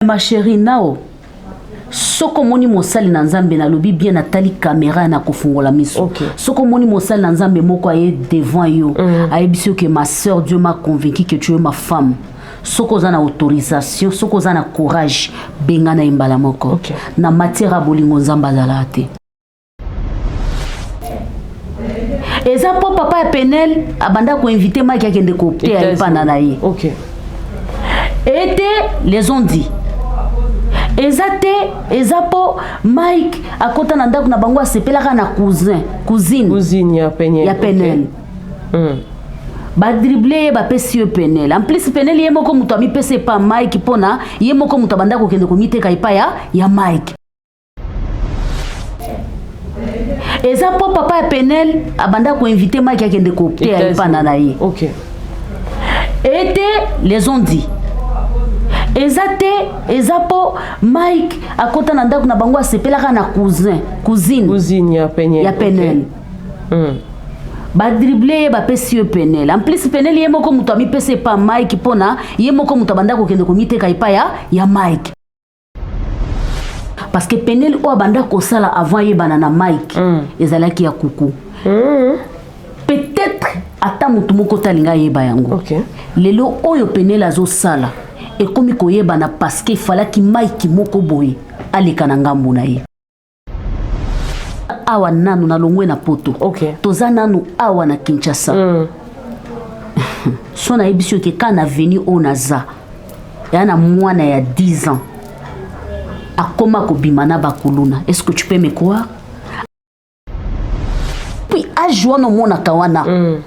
Ma chérie nao soko moni mosali na nzambe na lobi bien natali caméra na kofungola miso soko moni mosali na nzambe moko aye devant yo ayebisi que ma sœur Dieu m'a convaincu que tu es ma femme soko za na autorisation soko za na courage benga na imbala moko na matière bolingo nzamba zala te eza po papa ya Penel abanda ko inviter Mike akende ko te ayipana na ye et les ont dit Eza po Mike akota na ndako na bango asepelaka na cousine ya Penel. Ba dribbler ba pesi yo Penel. En plus Penel ye moko muto ami pese pa Mike pona ye moko muto banda ko kende ko miteka ipa ya Mike. Eza po papa ya Penel abanda ko inviter Mike akende ko te ipa na ye. Et les ont dit Eza po Mike akota na ndako na bango asepelaka na cousine ya Penel. Ba dribbler ba pesi yo Penel. En plus Penel ye moko muto ami pese pa Mike pona ye moko muto banda ko kende ko miteka ipa ya Mike. Parce que Penel o banda ko sala avant ye banana Mike ezalaki ya kuku. Peut-être ata mutu moko talinga ye ba yango. Lelo oyo Penel azo sala et comme koyeba na parce que fallait ki Mike moko boye aleka na ngambo na ye awa nanu na longwe na poto toza nanu awa na Kinshasa sona ebisio ke kana veni onaza yana mwana ya 10 ans akoma ko bimana bakuluna. Est-ce que tu peux me croire? Puis ajoano mona kawana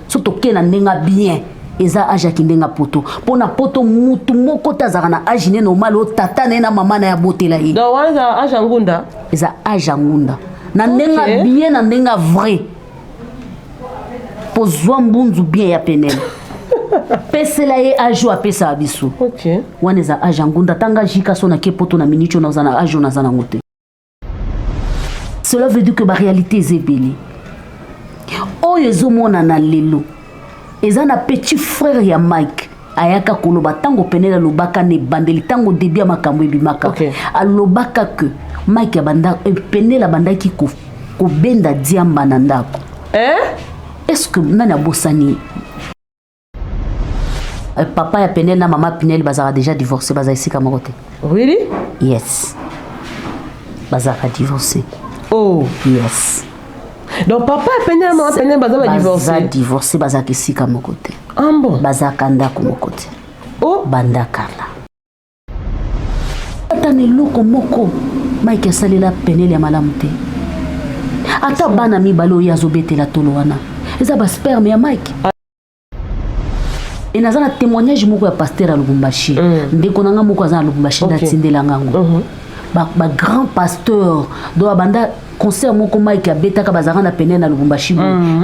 soto kena ndenga bien eza aja kindenga poto pona poto mutu moko tazaka na age ne normal o tata na mama na ya botela ye donc wana aja ngunda eza aja ngunda na ndenga bien na ndenga vrai pozwa mbunzu bien ya Penel pesela ye ajo apesa abiso wana eza aja ngunda tanga jika sona ke poto na minicho na zana ajo na zana ngote. Cela veut dire que la réalité est belle oyo ezomona na lelo eza na petit frère ya Mike ayaka koloba tango Penel alobaka ne bandeli tango debia makambo ebimaka alobaka que Mike abanda Penel abandaki ko benda diamba na ndako est-ce que nani abosani papa ya Penel na mama Penel bazara déjà divorcé baza isika moko te? Really? Yes, bazara divorcé. Oh yes. Donc papa et Penel maman Penel baza divorcé baza kisika moko te. Bon baza kanda ko moko te. Banda kala atane loko moko Mike asalela Penel ya malamu te ata bana mibalo ya zobetela tolo wana eza ba sperme ya Mike et nazana témoignage moko ya pasteur à Lubumbashi ndeko nanga moko azana Lubumbashi ndatindela ngango ba grand pasteur do abanda concert moko Mike abetaka bazaka na Penel na Lubumbashi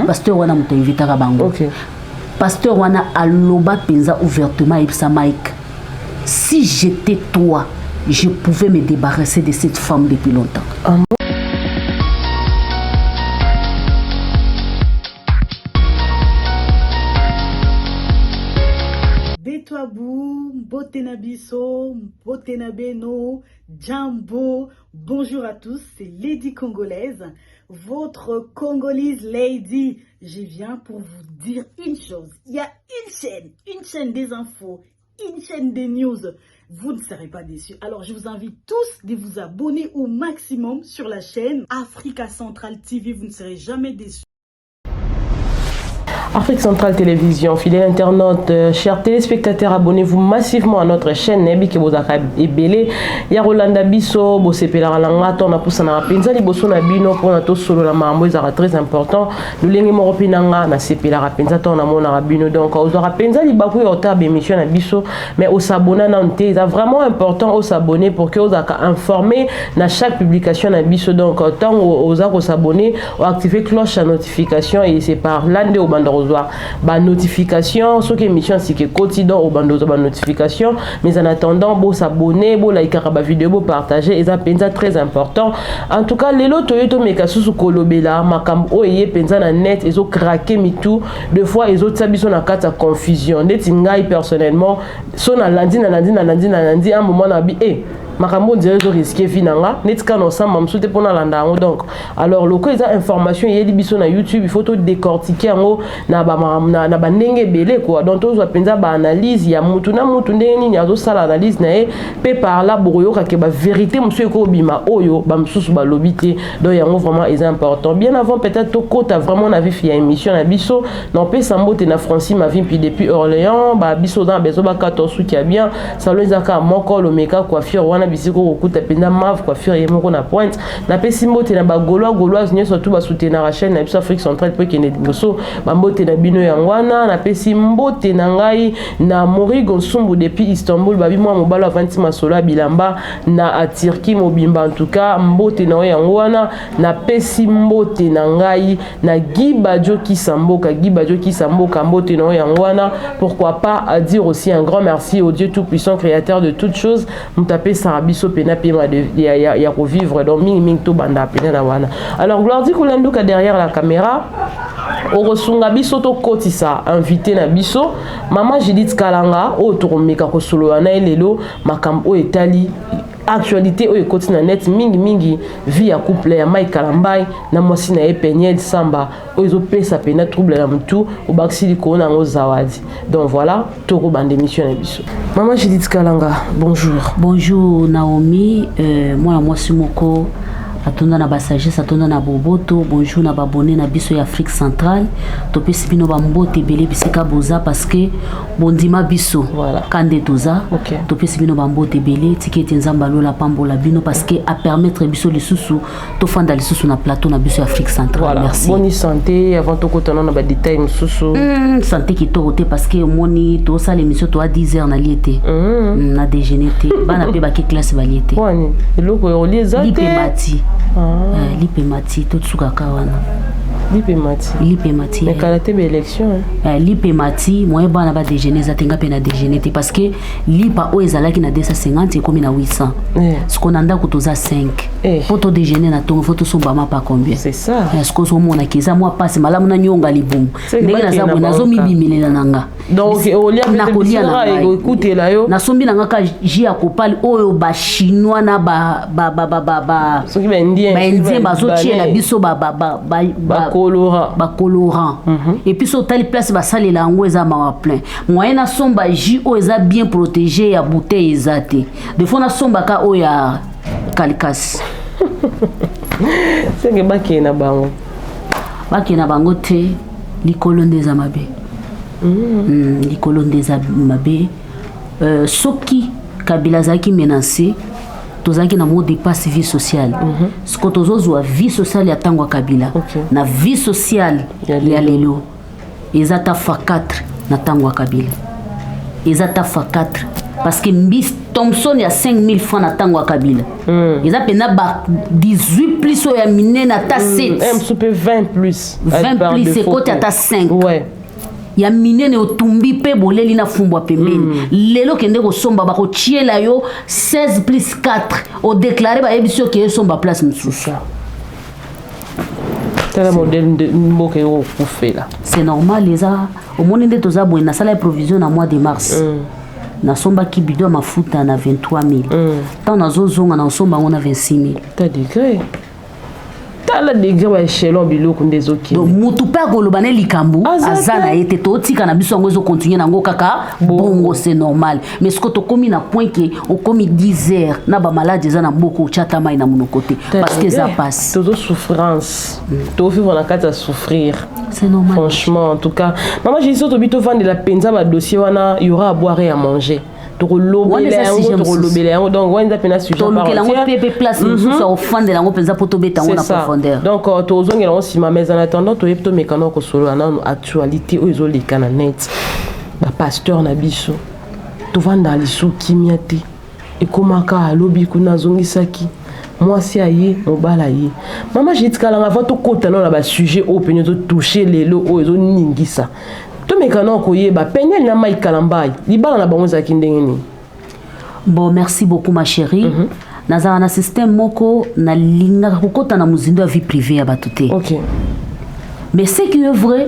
pasteur wana muto invitaka bango pasteur wana aloba penza ouvertement ibsa Mike si j'étais toi je pouvais me débarrasser de cette femme depuis longtemps. Betwabou, Botenabiso, Botenabeno, Jambo, bonjour à tous, c'est Lady Congolaise, votre Congolaise Lady. Je viens pour vous dire une chose, il y a une chaîne des infos, une chaîne des news, vous ne serez pas déçus. Alors je vous invite tous de vous abonner au maximum sur la chaîne Africa Central TV, vous ne serez jamais déçus. Afrique Centrale Télévision, fidèles internautes, chers téléspectateurs, abonnez-vous massivement à notre chaîne. Nebi que vous avez ébélé. Ya Rolanda Bisso, Bosse Pelaralanga, ton apusana penza li bosso na bino pour nato solo la mambo ezara très important. Nous lengi mo pinanga na sepelara penza ton amona bino donc aux aura penza li baku yota émission na bisso mais au s'abonner na nté, c'est vraiment important au s'abonner pour que vous aka informer na chaque publication na bisso donc tant aux aka s'abonner ou activer cloche à notification et c'est par l'ande au bando ba notification ce qui émission c'est que quotidien au bando ba notification mais en attendant bon s'abonner bon liker ba vidéo bon partager et ça penza très important en tout cas les loto yoto meka susu kolobela makam oyé penza na net ils ont craqué mi tout deux fois ils ont sabiso na kata confusion net ngai personnellement son na lundi un moment na bi makambo dire zo risquer vie nanga netika no samba msute pona landa ngo donc alors loko eza information yeli biso na YouTube il faut to décortiquer ngo na ba ndenge belé quoi donc to zo penza ba analyse ya mutu na mutu ndenge nini azo sala analyse na e pe par là boyo ka ke ba vérité monsieur ko bima oyo ba msusu ba lobité donc yango vraiment est important bien avant peut-être to kota vraiment na vie ya émission na biso non pe sambote na Francine ma vie puis depuis Orléans ba biso dans bezo ba 14 qui a bien salon ezaka moko lo meka coiffure wana bisiko kokuta penda mave coiffure yemoko na pointe na pe simbote na ba gauloise nye surtout ba soutenir la chaîne na biso Afrique centrale pe kene biso ba mbote na bino yangwana na pe simbote na ngai na Morigo Nsumbu depuis Istanbul ba bimwa mobalo avanti masolo bilamba na Turquie mobimba en tout cas mbote na yangwana na pe simbote na ngai na Gibajo Kisamboka mbote na yangwana pourquoi pas à dire aussi un grand merci au Dieu tout-puissant créateur de toutes choses mutapé sarabiso pena pema de ya revivre dans ming to banda pena na wana alors gloire dit kulanduka derrière la caméra okosunga biso to kotisa invité na biso mama Judith Kalanga o toromeka ko solo wana elelo makambo etali actualité o ekoti na net mingi vie ya couple ya Mike Kalambai na mwasi na Epeniel Samba o ezo pesa pena trouble na mtu o baksili ko na ngozawadi donc voilà toko bande émission na biso mama Judith Kalanga bonjour Naomi moi mwasi moko atonda na basagesse atonda na boboto bonjour na babone na biso ya Afrique centrale topesi bino bambote ebele bisika boza parce que bondima biso voilà. Kande toza okay. Topesi bino bambote ebele tiketi nzamba lola pambola bino parce que a permettre biso lisusu tofanda lisusu na plateau na biso ya Afrique centrale voilà. Merci Bonne santé avant to kotana na ba détail mususu santé qui torote parce que moni to sala émission to à 10h na liété na déjeuner té bana pe ba ki classe ba liété wani eloko yo liezate lipemati lipemati to tsukaka wana lipemati mais kala te ba élection lipemati moye bana ba déjeuner zatenga pe na déjeuner té parce que lipa o ezalaki na 250 ekomi na 800 ce qu'on anda ko toza 5 photo déjeuner na tongo photo somba ma pas combien c'est ça est-ce que so mona kiza moi passe malamu na nyonga libumu ndenge na zabu nazo mibimilela nanga donc olia na écoute la yo na sombi nanga ka ji akopali oyo ba chinois na ba soki ba indien bazo tiela biso ba colorant et puis so tali place ba salela yango eza mawa plein moyen na somba ji o eza bien protégé ya bouteille ezate de fois na somba ka o ya kalikasi c'est que bakena bango te likolo ndeza mabe likolo ndeza mabe soki Kabila zaki menacé tozaki na mot dépasse vie sociale ce que tozozwa vie sociale ya tango Kabila na vie sociale ya lelo ezata fa 4 na tango Kabila ezata fa 4 parce que Miss Thompson ya 5000 francs na tango Kabila eza pena ba 18 plus ya minene na ta 7 super 20 plus c'est côté à ta 5 ouais ya minene otumbi pe boleli na fumbwa pembeni lelo kende ko somba ba ko chiela yo 16 plus 4 o déclarer ba émission que somba place msusu tala modèle de mboke yo kufe là c'est normal les a au monde de toza bo na sala provision na mois de mars na somba ki bido mafuta na 23000 tant na zozonga na somba ngona 26000 ta degré la degré wa échelon biloko ndezoki donc mutu pa kolobane likambu azana ete to tika na biso ngo zo continuer nango kaka bongo c'est normal mais ce que to komi na point que o komi 10 heures na ba malade za na mboko chata mai na mono côté parce que ça passe todo souffrance to vivre na kata souffrir c'est normal franchement en tout cas maman j'ai dit to bito vendre la penza ba dossier wana il y aura à boire et à manger donc wanda pena sujet place au fond de la penza poto beta en profondeur donc tozongela on sima mais en attendant to yepto mekano ko solo na actualité o ezoleka na net ba pasteur na biso to vanda liso kimiate e komaka alobi kuna zongisaki mwasi aye mobala ye mama Judith Kalanga avant to kota na ba sujet au penyo to toucher lelo o ezo ningisa to mekano ko yeba Peniel na Mike Kalambai libala na bango za kindengeni. Bon, merci beaucoup ma chérie. Nazara na système moko na linga kokota na muzindo ya vie privée ya batute. OK. Mais ce qui est vrai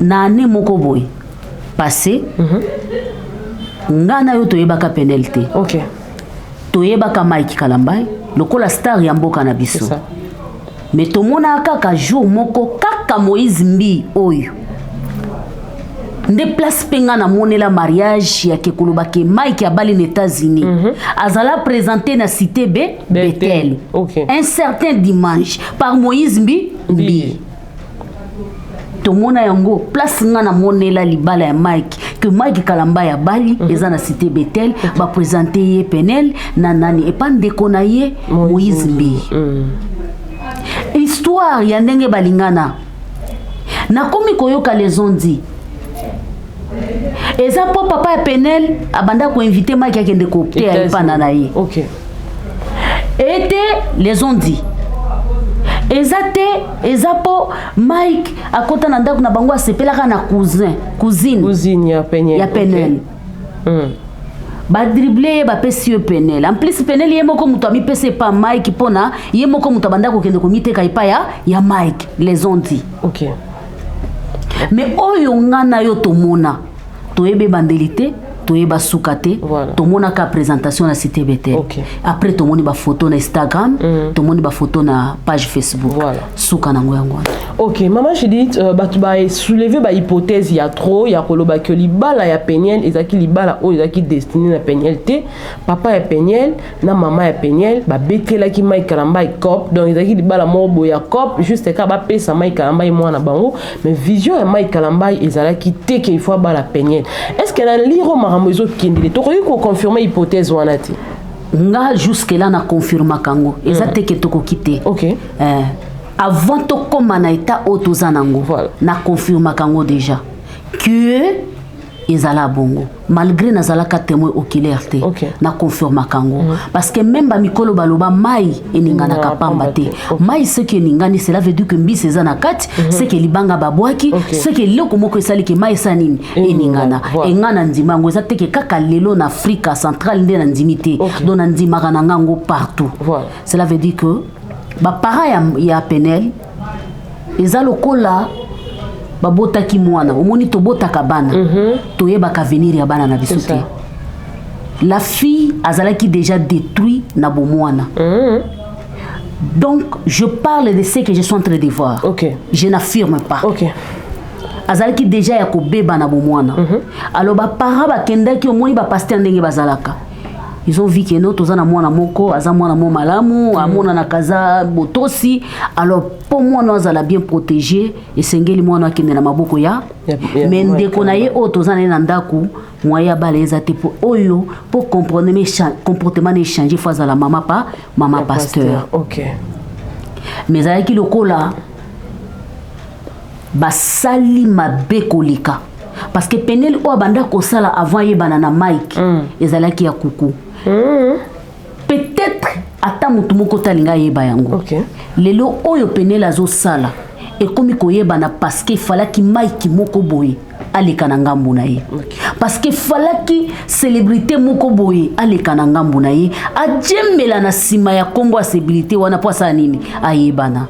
na ane moko boy passé ngana yo to yebaka Peniel te. OK. toyebaka Mike Kalambai lokola star ya mboka na biso mais tomona kaka jour moko kaka Moïse Mbi oyo nde place penga na monela mariage ya kekoloba ke Mike abali na États-Unis azala présenté na cité Bethel un certain dimanche par Moïse Mbi tomona yango place nga na monela libala ya Mike que Mike Kalambai abali eza na cité Bethel ba présenter ye Penel na nani et pas ndeko na ye Moïse Mbi histoire ya ndenge balingana na komi koyoka les ondi eza po papa ya Penel abanda ko inviter Mike akende ko opter ya pana na ye était les ondi eza po Mike akota na ndako na bango asepelaka na cousine ya Penel ba dribbler ba pesi Penel en plus Penel ye moko muto ami pese pa Mike pona ye moko muto banda ko kende ko miteka ipa ya Mike les ont dit mais oyo ngana yo tomona toyebe bandelité toyeba sukate tomona ka présentation na cité Bethel après tomoni ba photo na Instagram tomoni ba photo na page Facebook suka na ngoyango maman j'ai dit batu ba soulever ba hypothèse ya trop ya koloba que libala ya Peniel ezaki libala o ezaki destiné na Peniel te papa ya Peniel na mama ya Peniel ba betela ki Mike Kalambai cop donc ezaki libala mobo ya cop juste ka ba pesa Mike Kalambai mwana bango mais vision ya Mike Kalambai ezalaki te que il faut ba la Peniel est-ce qu'elle a liro maramzo kindile to ko confirmer hypothèse wana te nga jusque là na confirma kango ezate ke to ko kité avant to koma na état otozanango na confirma kango déjà que ezala bongo malgré nazalaka témoin oculaire te na confirma kango parce que même ba mikolo baloba mai eningana kapamba te mai ce que ningani cela veut dire que mbisi eza na kati c'est que libanga babwaki c'est que loko moko esali ke mai sanini eningana engana ndimango eza te ke kaka lelo na Afrique centrale nde na ndimité donc na ndimaka na ngango partout cela veut dire que ba parents ya Penel eza lokola babotaki mwana omoni tobotaka bana toyebaka avenir ya bana na biso te la fille azalaki déjà détruit na bomwana donc je parle de ce que je suis en train de voir je n'affirme pas azalaki déjà ya kobeba na bomwana alors ba parents bakendaki omoni ba pasteur ndenge bazalaka ils ont vu que nous tous en amona moko azamona mo malamu amona na kaza botosi alors pour moi nous allons bien protéger et sengeli mwana akende na maboko ya mais ndeko na ye o tozana na ndaku moya baleza te pour oyo pour comprendre mes comportement ne changer face à la mama pasteur mais ayaki lokola basali mabe kolika parce que Penel o abanda ko sala avant yebana na Mike ezalaki ya kuku peut-être ata mutu moko talinga yeba yango lelo oyo Penel azo sala et komi ko yebana parce que falaki Mike moko boye aleka na ngambu na ye parce que falaki célébrité moko boye aleka na ngambu na ye ajemela na sima ya kombo célébrité wana po sa nini ayebana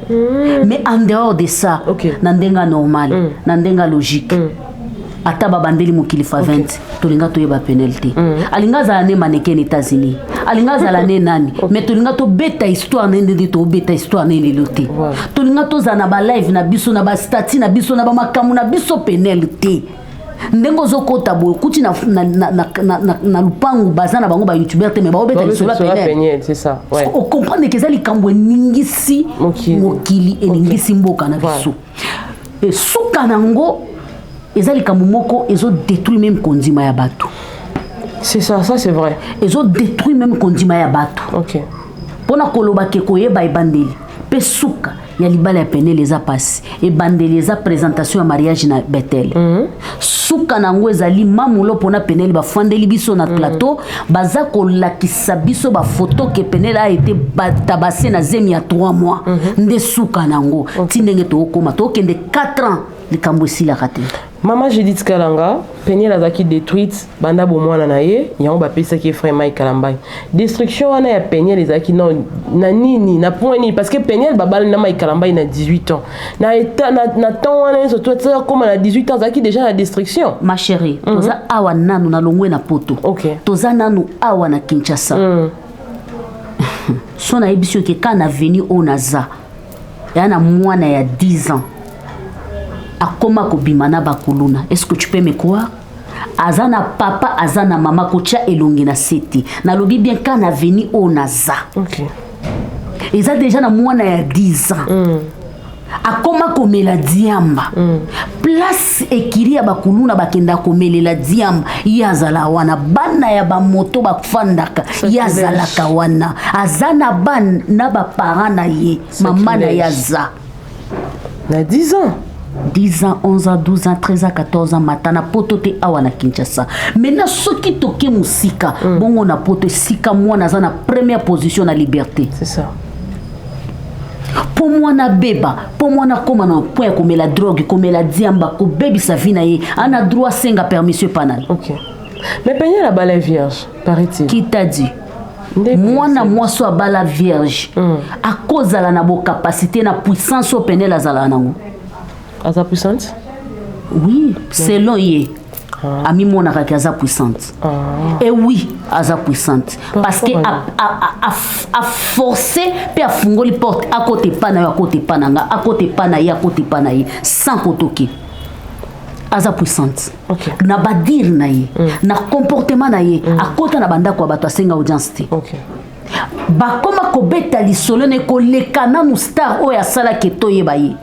mais en dehors de ça na ndenga normal na ndenga logique ata babandeli mokili fa 20 tolinga toyeba penalty alinga za ne mannequin États-Unis alinga za la ne nani mais tolinga to beta histoire nende to beta histoire ne leloté tolinga to za na ba live na biso na ba stati na biso na ba makamu na biso penalty ndengo zokota boy kuti na lupangu bazana bango ba youtubeur te mais ba obeta lisolo penel c'est ça on comprendre que ça likambo ningisi mokili eningisi mboka na biso et suka nango ezali kamumoko ezo détruit même kondima ya bato c'est ça c'est vrai ezo détruit même kondima ya bato pona koloba ke koyeba ebandeli pe suka ya libala ya Penel eza pasi ebandeli eza présentation ya mariage na Bethel suka nango ezali mamulo pona Penel bafandeli biso na plateau baza kolakisa biso ba photo ke Penel a été tabassé na zemi ya 3 mois nde suka nango tindenge to okoma to kende 4 ans likambo esila kate Maman Judith Kalanga, Penel azaki détruite, banda bomwana na ye, yango ba pesa ki frère Mike Kalambai. Destruction wana ya Penel ezaki na nini, na point ni parce que Penel babal na Mike Kalambai na 18 ans. Na état na temps wana so toi comme na 18 ans azaki déjà la destruction. Ma chérie, toza awa nanu na longwe na poto. Toza nanu awa na Kinshasa. so na yebi soki quand na venu o naza ya na mwana ya 10 ans akoma kobima na bakuluna. Est-ce que tu peux me croire? Azana papa azana mama kocha elongi na seti na lobi bien quand na venu o naza. OK. Eza déjà na mwana ya 10 ans. Akoma komela diamba. Place ekiri ya bakuluna bakenda komelela diamba yazala wana bana ya bamoto bakufandaka yazalaka wana azana ban na baparent na ye mama na yaza na 10 ans 10 ans, 11 ans, 12 ans, 13 ans, 14 ans, matana poto te awa na Kinshasa. Maintenant, ce qui toke musika, bon on a poto sika moi na na première position na liberté. C'est ça. Pour moi na beba, pour moi na koma na point comme la drogue, comme la diamba, ko baby sa vie na ye, ana droit senga permission panal. OK. Mais peigner la balle vierge, paraît-il. Qui t'a dit? Moi na moi soit bala vierge. À cause de la capacité na puissance au penel la zala nango. À sa puissante? Oui, selon ye. Ami mon arakaza puissante. Et oui, aza puissante. Parce que a forcé puis a fungoli porte à côté pana à côté pananga à côté pana ya côté pana sans kotoki. Aza puissante. OK. Na badir na ye, na comportement na ye, a côté na banda kwa bato asenga audience te. OK. Ba koma ko beta li solo ne ko lekana nu star o ya sala ke to ye ba ye.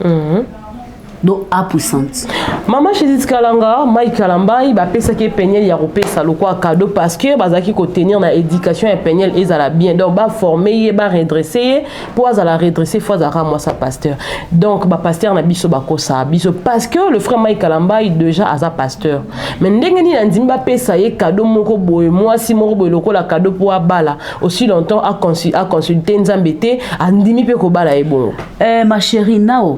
Donc a puissante. Maman Judith Kalanga, Mike Kalambai, ba pesa ke penyel ya kopesa lokwa cadeau parce que bazaki ko tenir na éducation et penyel ezala bien. Donc ba former, ba redresser pour azala redresser fois azara moi sa pasteur. Donc ba pasteur na biso ba kosa biso parce que le frère Mike Kalambai déjà aza pasteur. Mais ndenge ni ndimi ba pesa ye cadeau moko boye moi si moko boye lokola cadeau pour abala aussi longtemps à consulter nzambete andimi pe ko bala e bon. Ma chérie nao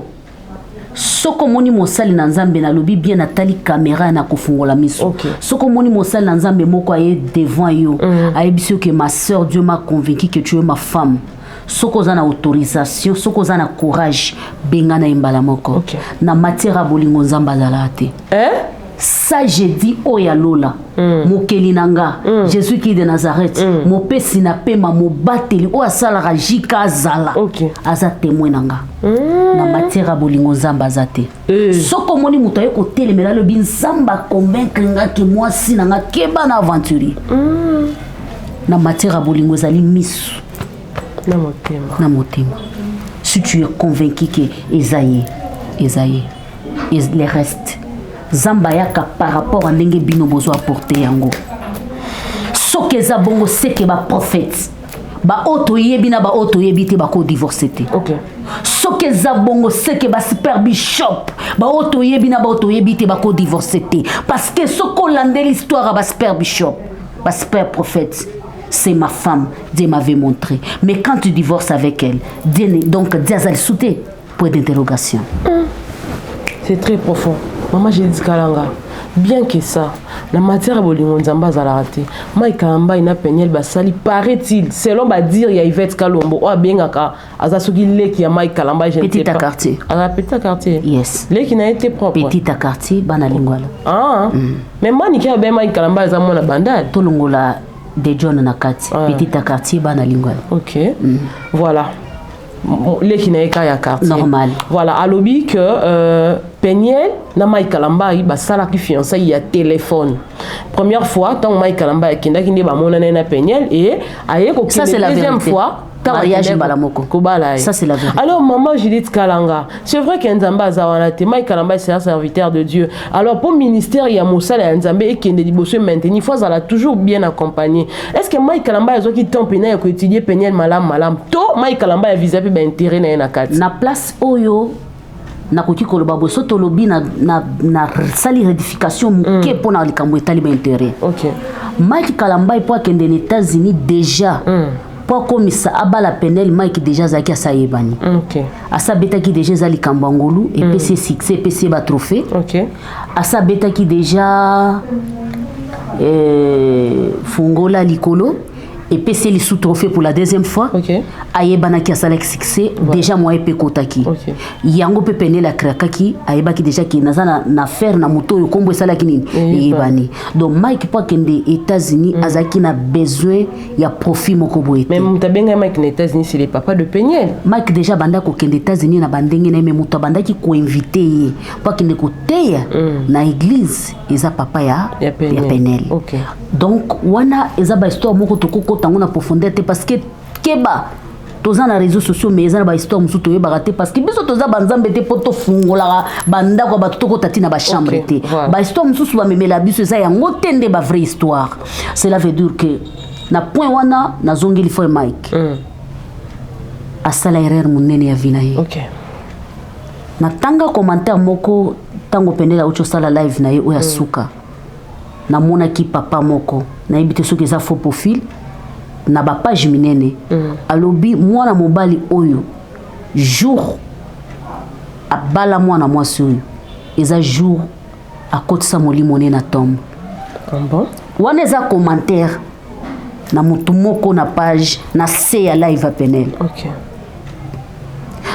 soko moni mosali na nzambe na lobi bien natali caméra na kofungola miso. Okay. Soko moni mosali na nzambe moko aye devant yo ayebiso que ma sœur Dieu m'a convaincu que tu es ma femme. Soko za na autorisation, soko za na courage benga na imbala moko. Okay. Na matière à bolingo nzamba zalate. Ça j'ai dit oya lola mokeli nanga Jésus qui de Nazareth mo pesi na pema mo bateli o asala rajika azala aza témoin nanga na matière à bolingo nzamba zate soko moni muto ye ko telemela le bin nzamba convaincre nga que moi si nanga keba na aventurier na matière à bolingo zali misu na motema si tu es convaincu que Esaïe les restes Zamba yaka par rapport à ndenge bino bozo apporter yango. Soke za bongo seke ba prophète. Ba auto yebina ba auto yebite ba ko divorcer te. OK. Soke za bongo seke ba super bishop. Ba auto yebina ba auto yebite ba ko divorcer te. Parce que soko lande l'histoire ba super bishop, ba super prophète. C'est ma femme, Dieu m'avait montré. Mais quand tu divorces avec elle, donc Dieu a sauté. Point d'interrogation. C'est très profond. Maman Judith Kalanga, bien que ça, la matière bolingo nzamba za raté. Mike Kalamba ina penyel basali paraît-il selon ba dire ya Yvette Kalombo o bengaka azasoki leki ya Mike Kalamba je ne sais pas. Petit à quartier. Ah petit à quartier. Yes. Leki na été propre. Petit à quartier bana lingwala. Ah. Mais mani ki ba Mike Kalamba za mona bandade. To longola de John na kati. Petit à quartier bana lingwala. OK. Voilà. Les qui n'ont qu'à quartier. Normal. Voilà, à l'objet que Peniel, na Mike Kalamba, il sala qui fiancé il y a téléphone. Première fois, tant Mike Kalamba qui n'a qu'une ba mona na Peniel et aye ko ça c'est la deuxième vérité. fois. Ça c'est la vérité. Alors maman Judith Kalanga, c'est vrai qu'Nzamba Zawanate, Mike Kalamba c'est un serviteur de Dieu. Alors pour le ministère il y a Moussa et Nzambe et qui est de maintenir, il faut toujours bien accompagner. Est-ce que Mike Kalamba est qui tombe pénal et étudier pénal malam to Mike Kalamba a visé peu intérêt na nakati. Na place oyo na koki koloba boso to lobi na sali rédification muke pona likambo etali ba intérêt. OK. Mike Kalamba pour kende aux États-Unis déjà. Pour comme ça abala penel Mike déjà zaki asayebani. OK. Asa beta qui déjà zali kambangolu et PC succès PC ba trophée. OK. Asa beta qui déjà fungola likolo et puis c'est le sous-trophée pour la deuxième fois. Ayebana qui a ça succès déjà moi épé kotaki. Yango pe Penel a krakaki ayeba ki déjà ki nazana na faire na moto yo kombo sala kinini yebani. Donc Mike pas kende États-Unis azaki na besoin ya profit moko boete. Mais mutabenga Mike na États-Unis c'est le papa de Penel. Mike déjà banda ko kende États-Unis na bandenge na me muta banda ki ko inviter pas kende ko teya na église eza papa ya Penel. Donc wana eza ba histoire moko toko tango na profondeur parce que keba toza na réseaux sociaux mais eza na ba histoire musu toye baraté parce que biso toza banzambe te poto fungola banda ko bato toko tati na ba chambre te ba histoire musu ba memela biso eza yango tende ba vraie histoire. Cela veut dire que na point wana na zongeli foi Mike asala erreur munene ya vina ye. Na tanga commentaire moko tango Penel ucho sala live na ye oya suka na mona ki papa moko na ebite soki eza faux profil na ba page minene alobi mwana mobali oyo jour abala mwana mwasi oyo eza jour akotisa molimo ne na tombe. Wana eza commentaire na mutu moko na page na se ya live a Penel.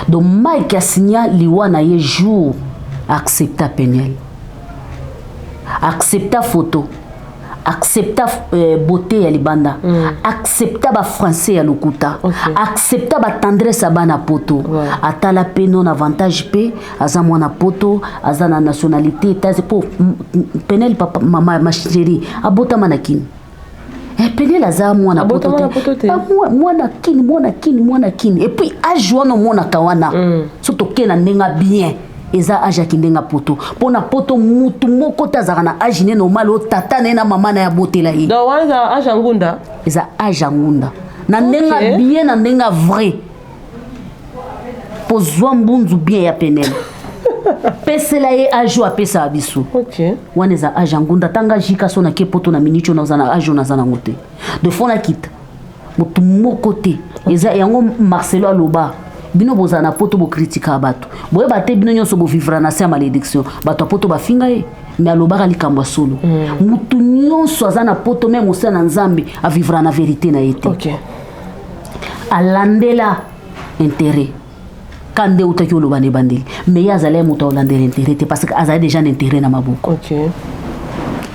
Donc Mike a signé liwana ye jour accepta Penel, accepta photo, accepta beauté ya libanda, accepta ba français ya lokuta, accepta ba tendresse ya bana poto, atala pe non avantage pe aza mwana poto, aza na nationalité taze po Penel papa mama ma chérie abota manakini. Penel aza mwana poto te. Mwana kini et puis ajoana mwana kawana. Surtout kena nenga bien. Eza aja kindenga poto pona poto mutu moko tazaka na age ne normal o tata na mama na ya botela yi. Donc wana aja ngunda. Eza aja ngunda. Na nenga bien na nenga vrai. Pozwa mbunzu bien ya Penel. Pesela ye ajo apesa abisu. Wana eza aja ngunda tanga jika sona ke poto na minicho na zana ajo na zana ngote. De fona kita. Mutu moko te. Eza yango Marcelo aloba. Bino bozana poto bo critica bato boye bate bino nyonso bo vivra na sa malédiction bato poto ba finga ye mais alobaka likambo solo mutu nyonso azana poto même osa na nzambe a vivra na vérité na été alandela intérêt kande utaki oloba ne bandeli mais yazala mutu olandela intérêt parce que azala déjà intérêt na maboko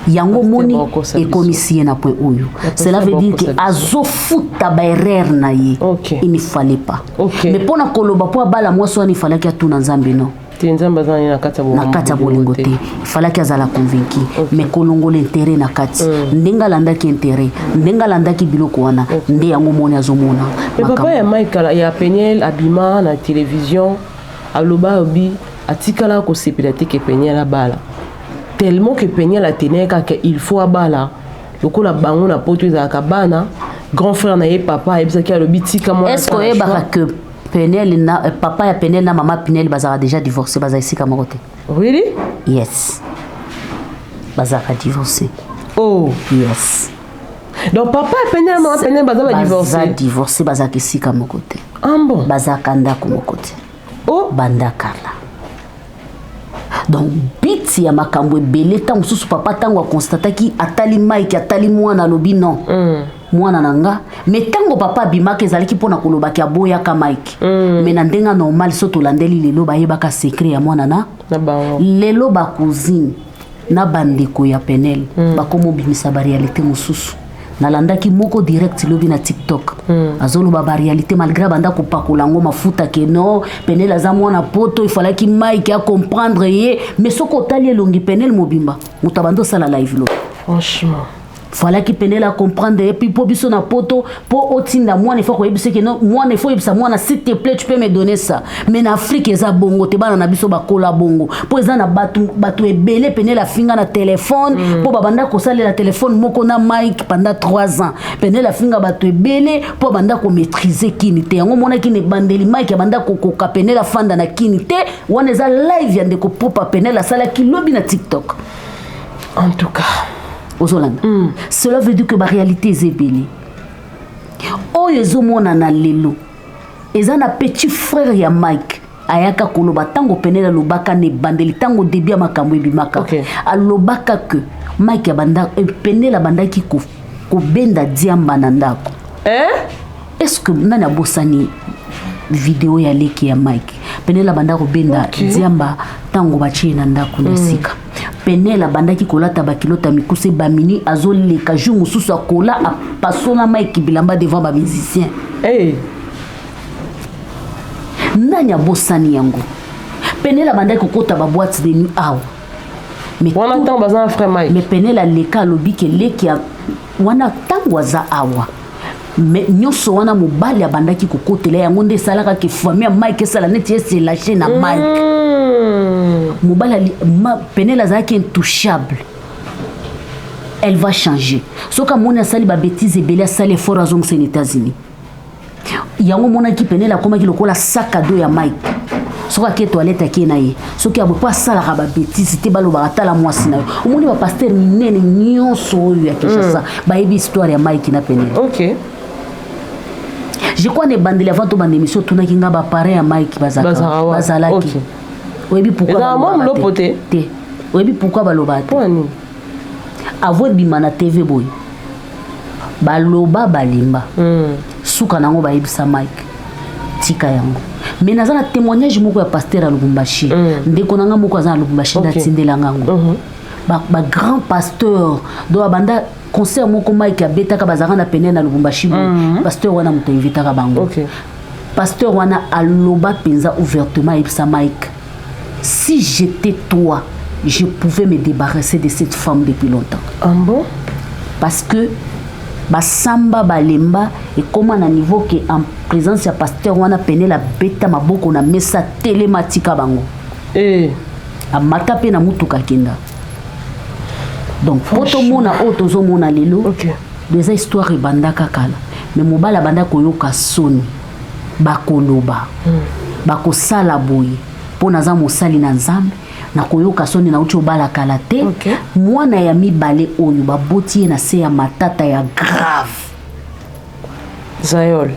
yango moni ekomisie na point oyo. Cela veut dire que azofuta ba erreur na ye. Il ne fallait pas. Mais pour na koloba po bala mwaso il fallait qu'il y a tout na nzambe non. Nzambe zani na kata bolingo te. Il fallait qu'il azala convaincu. Mais kolongo l'intérêt na kati. Ndenga landa ki intérêt. Ndenga landa ki biloko wana. Nde yango moni azomona. Mais papa ya Mike ya Penel abima na télévision aloba obi atikala ko sepelate ke Penel abala. Tellement que Penel la tenait qu'il faut abala le coup la bango na poto za kabana grand frère na ye papa et bizaki le biti comme est-ce que Penel na papa ya Penel na maman Penel bazara déjà divorcé bazara ici comme côté. Really? Yes. Bazara divorcé. Oh yes. Donc papa et Penel maman Penel bazara divorcé. Bazara divorcé bazara ici comme côté. Ah bon. Bazara kanda comme côté. Oh banda kala. Donc biti ya makambo ebele tango susu papa tango constata ki atali Mike atali mwana lobi non mwana nanga mais tango papa bimaka ezalaki pona koloba ki aboya ka Mike mais na ndenga normal soto landeli lelo ba yebaka secret ya mwana na lelo ba cousine na bandeko ya Penel ba komo bimisa ba réalité mususu nalandaki moko direct lobi na TikTok azolo ba réalité malgré banda ko pakola ngo mafuta ke no Penel aza mwana poto il fallait ki Mike a comprendre ye mais soko tali longi Penel mobimba mutabando sala live lo franchement fallait que Penel a comprendre et puis pour biso na poto pour otinda moi il faut ko yebise que non moi il faut yebisa moi s'il te plaît tu peux me donner ça mais en Afrique eza bongo te bana na biso ba kola bongo pour eza na batu ebele Penel a finga na téléphone pour babanda ko sala la téléphone moko na Mike pendant 3 ans Penel a finga batu ebele pour banda ko maîtriser kinité yango mona ki ne bandeli Mike banda ko ka Penel a fanda na kinité wana eza live yande ko popa Penel a sala ki lobi na TikTok en tout cas aux Hollandais. Cela veut dire que la réalité est ébélée. Oh, ils ont mon analélo. Ils ont un petit frère ya Mike. Ayaka koloba tango Penel alobaka ne bandeli tango debia makambo ebimaka. Alobaka que Mike abanda Penel abanda ki ko benda diamba na ndako. est-ce que nani abosani vidéo ya leki ya Mike penela banda kobenda diamba tango batie na ndako na sika penela bandaki kolata bakilota mikuse bamini azoleka jour mosusu akola apasona Mike bilamba devant ba musicien nani abosani yango penela bandaki kokota ba boîte de nuit awa wana tango baza frère Mike mais penela leka lobi ke leki ya wana tango aza awa mais nyonso wana mobali abandaki kokotela yango nde esalaka ke famille ya Mike esala neti ese lâché na Mike mobali penel azalaki intouchable elle va changer soki amoni asali babétise ebele asali effort azongisa na États-Unis yango monaki penel akomaki lokola sac à dos ya Mike soki ake toilette akie na ye soki abopo asalaka babétise te balobaka tala mwasi na yo omoni bapaster minene nyonso oyo ya Kinshasa bayebi histoire ya Mike na penel. Je crois que bandeli avant to bande émission tuna kinga ba parent ya Mike bazalaki. Oyebi pourquoi te. Oyebi pourquoi baloba te. Avo bimana TV boy. Baloba balimba. Suka nango ba yebisa Mike. Tika yango. Mais nazana témoignage moko ya pasteur à Lubumbashi. Ndeko nanga moko azana Lubumbashi na tindela ngango. Ba grand pasteur do abanda concert moko Mike abetaka bazaka na pene na Lubumbashi pasteur wana muto invitaka bango pasteur wana aloba penza ouvertement ebisa Mike si j'étais toi je pouvais me débarrasser de cette femme depuis longtemps. Bon parce que basamba balemba et comment na niveau que en présence ya pasteur wana pene la beta maboko na mesa télématique bango amata pe na mutuka kenda. Donc poto mona otozo mona lelo des histoires bandaka kala mais mobala banda koyoka soni bakoloba bakosala boye pona za mosali na nzambe na koyoka soni na uti obala kala te mwana ya mibale oyo baboti na se ya matata ya grave Zayol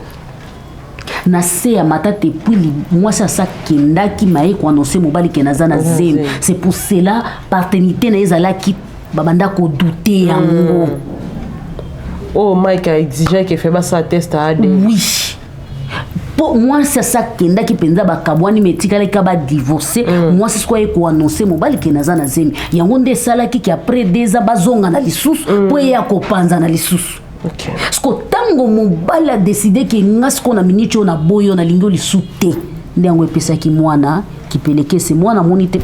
na se ya matata puis moi ça kendaki maye ko annoncer mobali kenaza na zem c'est pour cela paternité na ezala ki babanda ko douter yango. Oh Mike a exigé que fait ça test à AD. Oui. Pour moi c'est ça kenda ki penza bakabwani metika le kaba divorcer moi c'est quoi ko annoncer mobali kenaza na zemi yango nde sala ki après des abazonga na lisusu po ya ko panza na lisusu. OK. Sko tango mobali a décidé que ngasko na minicho na boyo na lingo lisute ndango epesa ki mwana kipeleke se mwana monite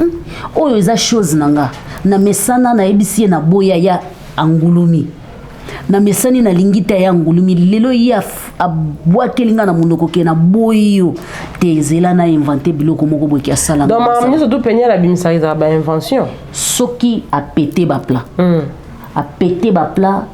oyo eza chose nanga na mesana na ebisi na boya ya angulumi na mesani na lingita ya angulumi lelo ya abwakelinga na munoko ke na boyo tezela na inventer biloko moko boki asala. Donc mamani surtout peña la bimisa ba invention soki a pété ba plat a pété ba plat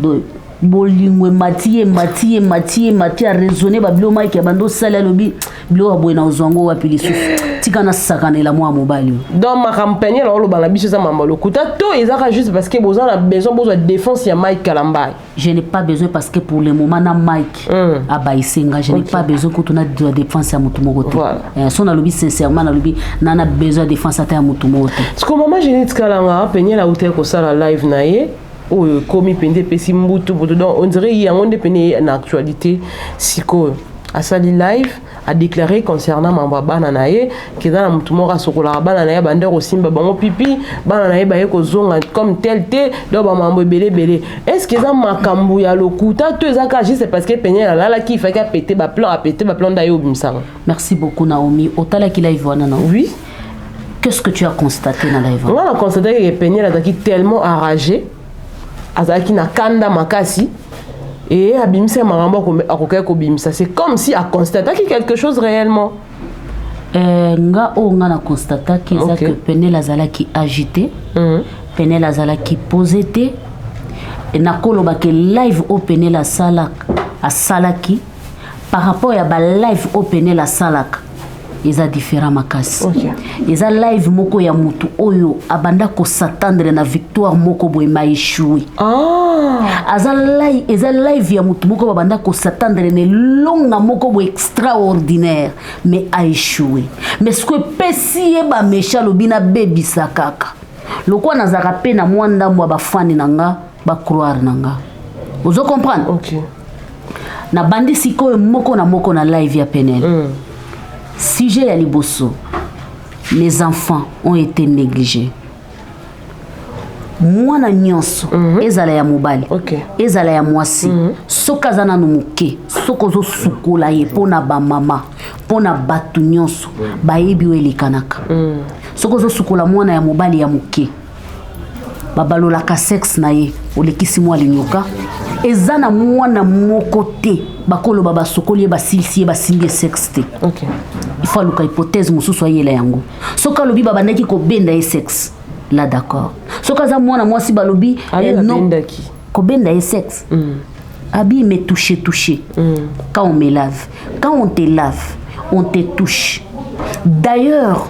de bolingwe matie a raisonner ba bilo Mike bando sala lobi bilo abwena ozwango wa pilisu tika na sakanela mwa mobali. Donc ma campagne là on ba biso za mambalo kuta to ezaka juste parce que besoin a besoin de défense ya Mike Kalamba. Je n'ai pas besoin parce que pour le moment na Mike abaisenga je n'ai pas besoin que tu na de défense ya mutu moko te. Son na lobi sincèrement na lobi nana besoin de défense ata ya mutu moko te. Parce que maman Jenny Kalanga peña la hotel ko sala live na ye komi pende pesi mbutu donc on dirait il y a un dépendé en actualité siko a sali live a déclaré concernant mamba bananaye que dans mutu moko sokola bananaye bandero simba bango pipi bananaye baye ko zonga comme tel do ba mambo belé est-ce que ça makambu ya lokuta to ezaka juste parce que peña la qui fait ka péter ba plan d'ayo bimsanga. Merci beaucoup Naomi otala ki live wana non. Oui. Qu'est-ce que tu as constaté dans live? On a constaté que peña là qui tellement enragé azaki na kanda makasi et abimisa marambo akoka ko bimisa c'est comme si a constaté quelque chose réellement nga o nga na constata ki za que Penel azalaki agité Penel azalaki posé te et na koloba ke live o Penel asalaki par rapport ya ba live o Penel asalaka eza différent makasi. Eza live moko ya mutu oyo abanda ko s'attendre na victoire moko boy ma échoué. Eza live ya mutu moko abanda ko s'attendre ne longa moko boy extraordinaire mais a échoué. Mais ce que pesi e ba mécha lobina baby sakaka. Lokwa nazaka pe na mwanda mwa ba fani nanga ba croire nanga. Vous comprenez? OK. na bandi sikoyo moko na live ya Penel. Sujet ya liboso. Mes enfants ont été négligés. Mwana nyonso ezala ya mobali ezala ya mwasi soka zana no muke soko zo sukola ye pona ba mama pona batu nyonso bayebi welikanaka soko zo sukola mwana ya mobali ya muke babalola ka sex na ye olekisi mwa linyoka ezana mwana moko te bakolo baba sokoli ba silsi ba simbi sex te il faut luka hypothèse mususu ayela yango soka lobi baba ndaki ko benda ye sex. Là d'accord. So kaza mwana mwasi balobi non kobenda et sexe. Abi me toucher. Quand on me lave, quand on te lave, on te touche. D'ailleurs,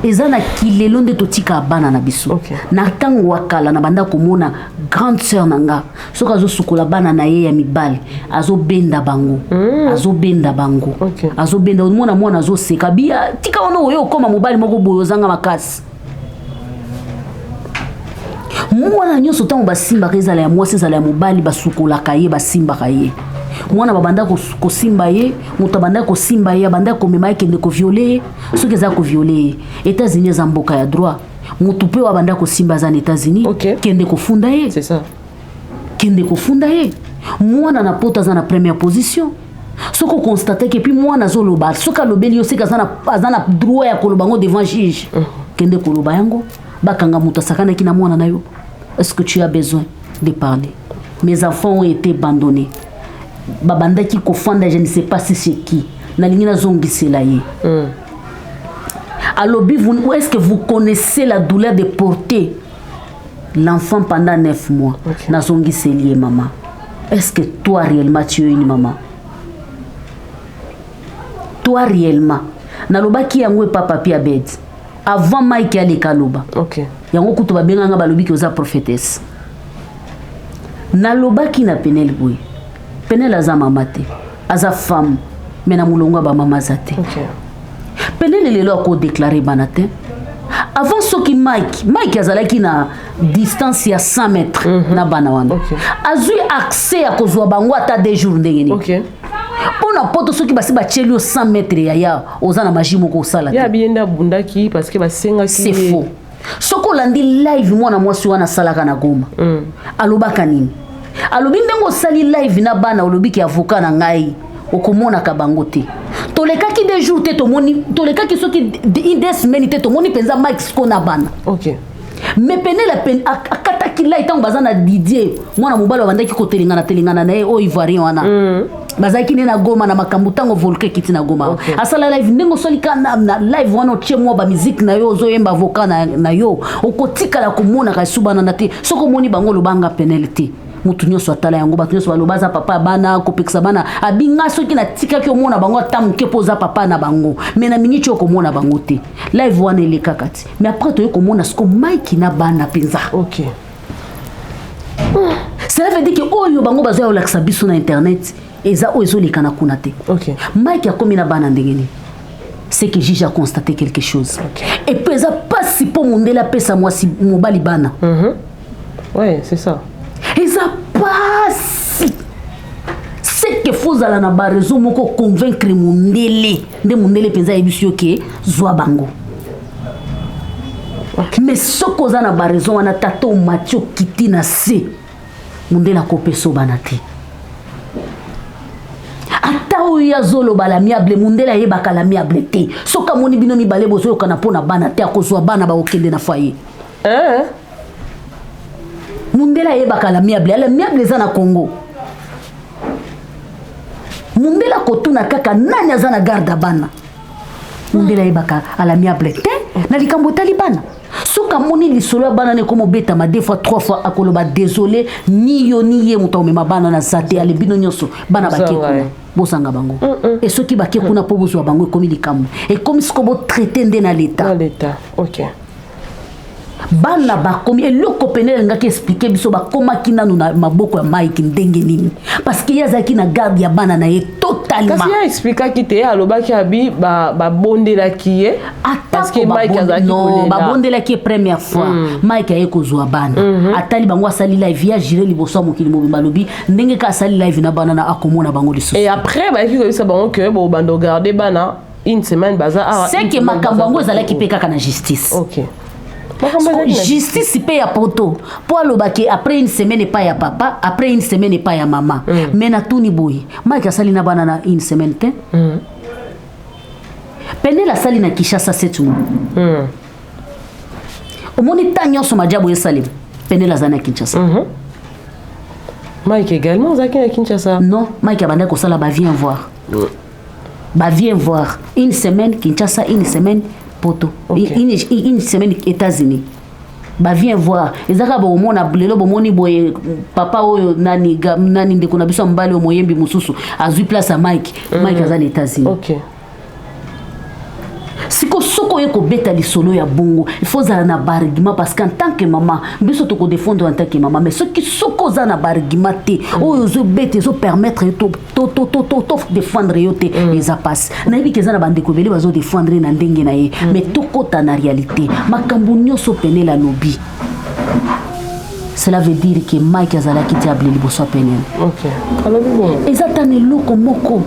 ezana kilelo nde totika bana na biso. Na tango wakala na banda komona grande sœur nanga. So kazo sukola bana na ye ya mibali, azo benda bango. Azo benda mwana azo seka bia tika ono oyo koma mobali moko boyo zanga makasi. Mwana nyonso tango basimba ezala ya mwasi ezala ya mobali basukola kaye basimba kaye mwana babanda ko simba ye muto banda ko simba ye banda ko mema kende ko violer soki za ko violer États-Unis za mboka ya droit muto pe wa banda ko simba za États-Unis kende ko funda ye c'est ça kende ko funda ye mwana na pota za na première position soko constater que puis mwana zo loba soka lobeli yo seka za na droit ya kolobango devant juge kende ko loba yango bakanga muto sakana kina mwana na yo. Est-ce que tu as besoin de parler? Mes enfants ont été abandonnés. Babanda qui kofanda, je ne sais pas si c'est qui. Nalingina zongi selaye. Alors, est-ce que vous connaissez la douleur de porter l'enfant pendant 9 mois? Na zongi seliye maman. Est-ce que toi réellement tu es une maman? Toi réellement. Naloba ki yango papa pia bed. Avant Mike ali kaloba. Yango kutu babenga nga balobi ki oza prophétesse. Naloba ki na Penel boy. Penel aza mama te. Aza femme. Mena mulonga ba mama zate. Penel lelo ko déclarer banate. Avant soki Mike azalaki na distance ya 100 mètres na bana wana. Azui accès à kozwa bango ata 2 jours ndengeni. Pona poto soki basi ba chelio 100 mètres ya oza na maji moko sala. Ya bienda bundaki parce que basenga ki c'est faux. Soko landi live mwana mwasi wana salaka na Goma. Alobaka nini? Alobi ndengo sali live na bana olobi ki avocat na ngai okomona kabango te. Tolekaki 2 jours te tomoni tolekaki soki des semaines te tomoni penza Mike sko na bana. Mais Penel la pen akataki la itango bazana Didier mwana mobalo bandaki ko telingana na o Ivoirien wana. Bazaki na Goma na makambo tango volke kiti na Goma. Asala live ndengo solika na live wana che mwa ba musique na yo zo yemba voka na yo okotika la komona ka subana na te soko moni bango lobanga Penel te. Mutu nyonso atala yango batu nyonso balobaza papa bana kopekisa bana abinga soki na tika ki omona bango tamuke poza papa na bango mena miniti okomona bango te live wana ele kakati mais après to yokomona sko Mike na bana penza cela veut dire que oyo bango bazo ya laksa biso na internet eza ozo lekana kuna te Mike akomi na bana ndengeni c'est que j'ai constaté quelque chose et pesa pas si pour mondela pesa moi si mobali bana ouais c'est ça. Et ça passe. C'est que faut aller na ba raison moko convaincre Mundele penza ebisio ke zwa bango. Mais soko za na ba raison wana tato Mathieu kiti na se. Mundela ko peso banate. Ata oya zolo bala miable Mundela yeba kala miable te. Soka moni bino mi bale bozo kana pona banate akozwa bana ba okende na foyer. Mundela yebaka la miable za na Congo. Mundela kotuna kaka nani za na garda bana. Mundela yebaka ala miable te na likambo talibana. Soka moni lisolo bana ne komo beta ma 2 fois 3 fois akoloba désolé ni yo ni ye muto me mabana na zate ale bino nyonso bana bakekuna bosanga bango. Et ceux qui bakekuna po bozwa bango komi likambo. Et comme ce ko bo traiter ndé na l'état. Dans l'état. OK. Bana ba komi eloko Penel ngaki expliquer biso ba koma kina na maboko ya Mike ndenge nini parce que yazaki na garde ya bana na ye total totalement. Kasi ya expliquer ki te aloba ki abi ba bondela ki e parce que Mike azaki non ba bondela ki première fois Mike aye kozwa bana atali bango asali live ya jire liboso mokili mobimba lobi ndenge ka asali live na bana na akomona bango lisusu et après ba ki ko bisa bango que bo bando garder bana une semaine baza c'est que makambo yango ezalaki mpe kaka na justice. OK. Justice paye à poto pour alobaki après une semaine pas ya papa après une semaine pas ya maman mais na tuni boy Mike asali na bana na une semaine te pene la sali na Kinshasa 7 mois omoni tanyo so majabo yesalim pene la zana Kinshasa Mike également zaki na Kinshasa non Mike abanda ko sala ba viens voir une semaine Kinshasa une semaine poto une semaine États-Unis ba viens voir ezaka ba omona lelo bomoni boye papa oyo nani ndeko na biso mbali omoyembi mususu azui place à Mike aza na États-Unis. OK. Siko soko yeko beta lisolo ya bongo il faut za na barigima parce qu'en tant que maman biso to ko défendre en tant que maman mais ce qui soko za na barigima te oyo zo beta zo permettre to défendre yote les passe na yebi ke za na bande ko beli bazo défendre na ndenge na ye mais to kota na réalité makambo nyoso pene la lobby. Cela veut dire que Mike azalaki diable liboso penel. OK. Alors bon. Ezatane loko moko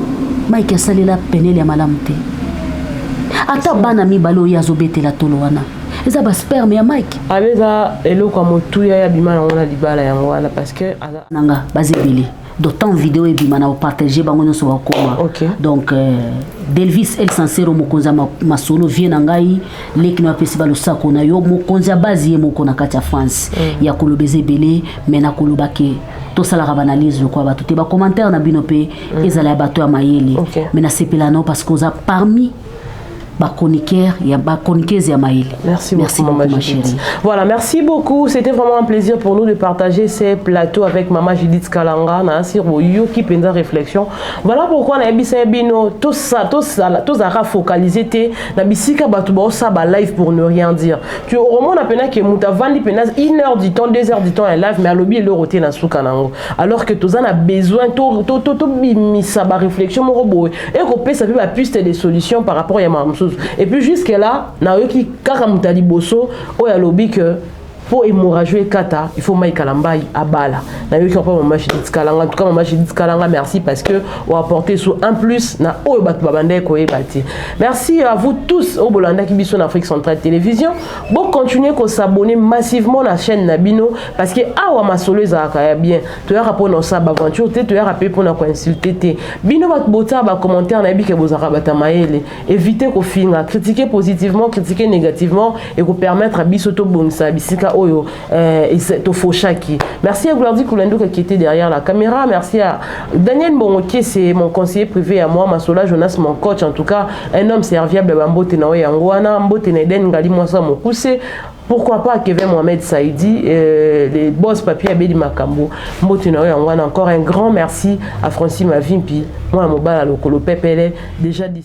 Mike asalela penel ya malamte. Ata bana mibalo ya zobetela tolo wana eza ba sperme ya Mike abeza eloko motuya ya bima na ona libala yango wana parce que nanga bazebeli d'autant vidéo et bima na partager bango nyonso bakoma. Donc Delvis El Sincero mokonza masolo vient ngai lekino apesi balo sako na yo mokonza base ye moko na kati ya France ya kolobeze belé mais na kolobake to sala ka analyse je crois ba tout ba commentaire na bino pe ezala bato ya mayele mais na sepela non parce que parmi Merci beaucoup, Maman Judith. Voilà, merci beaucoup. C'était vraiment un plaisir pour nous de partager ces plateaux avec Maman Judith Kalanga. Yoki Penda Réflexion. Voilà pourquoi on a bino tout ça focalisé na bisika batuba ça ba live pour ne rien dire. Tu au moment on a que muta vandi penas 1 heure du temps, 2 heures du temps en live mais à lobby le roté na soukanango. Alors que tous on a besoin to bimisa ba réflexion mon robot et qu'on peut ça peut ba piste des solutions par rapport à ma. Et puis jusque là, naoki kaka mutali boso o ya lobi que pour hémorrager kata, il faut Mike Kalambai à bala. Naoki on pas Maman Judith Kalanga. En tout cas Maman Judith Kalanga, merci parce que on a apporté sur un plus na o bat babande ko ebati. Merci à vous tous au Bolanda qui biso en Afrique Centrale Télévision. Bon continuer qu'on s'abonner massivement à la chaîne Nabino parce que awa masolo za ka bien. Tu as rapport dans ça aventure, tu as rappelé pour na consulter te. Bino bat bota ba commentaire na bi ke bozaka batamaele. Éviter ko finga, critiquer positivement, critiquer négativement et ko permettre à biso to bonsa bisika oyo to foshaki. Merci à Gloire Kulendo qui était derrière la caméra. Merci à Daniel Bongoké, c'est mon conseiller privé à moi, Masola Jonas, mon coach. En tout cas, un homme serviable. Pourquoi pas Kevin Mohamed Saïdi, les boss papier Abedi Makambo. Encore un grand merci à Francis Mavimpi, moi, Mobala Lokolo Pepele, déjà dit.